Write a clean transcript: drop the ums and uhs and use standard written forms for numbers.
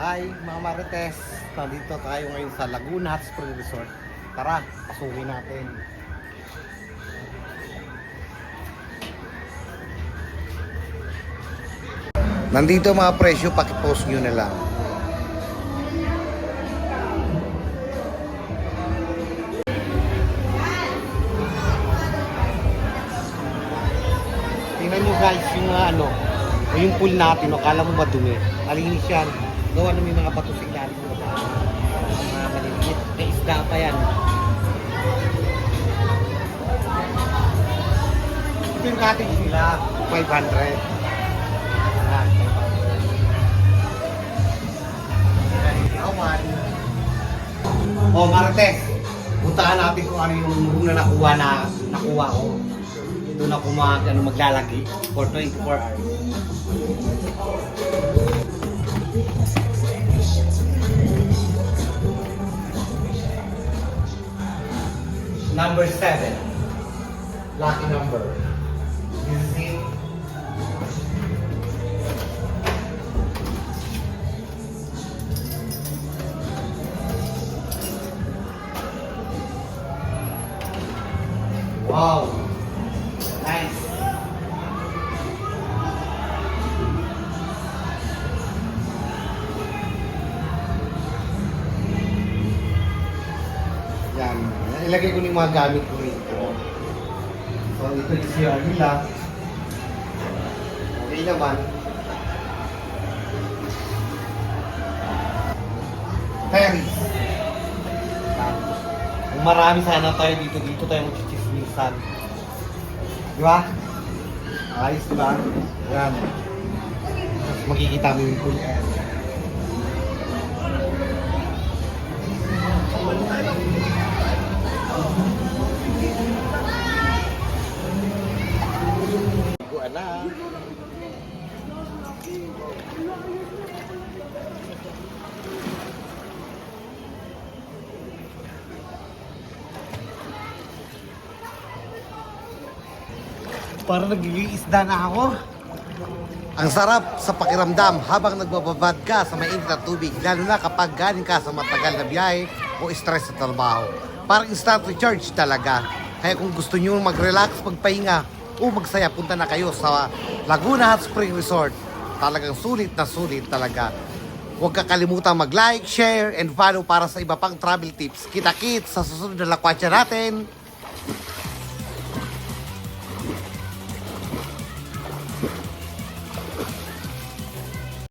Hi mga Marites, nandito tayo ngayon sa Laguna Hot Spring Resort. Tara, pasukin natin. Nandito mga presyo, pakipost nyo na lang. Tingnan nyo guys yung yung pool natin, kala mo ba dumi? Malinis yan. Gawa na may mga bato sa ilalim mo. Mga maliliit. May isda pa yan. Ito yung cottage nila. 500. Ayan, 500. Oh, Marites. Puntahan natin kung ano yung room na nakuha ko. Doon ako maglalagi for 24 hours. Number 7. Lucky number. This is it. Wow. Nice. Yan. Ilagay ko yung mga gamit ko rito. So, ito yung CR nila. Okay naman. Terrace. Kung marami sana tayo dito tayo mag-chismisan. Di ba? Ayos, di ba? Yan. Tapos makikita mo yung pool. Na. Parang nag-iisda na ako. Ang sarap sa pakiramdam habang nagbababad ka sa mainit na tubig, lalo na kapag galing ka sa matagal na biyahe o stress sa trabaho. Parang instant recharge talaga. Kaya kung gusto nyo mag-relax, magpahinga, o magsaya, punta na kayo sa Laguna Hot Spring Resort. Talagang sulit na sulit talaga. Huwag kakalimutan mag-like, share, and follow para sa iba pang travel tips. Kita-kits sa susunod na lakwatsa natin.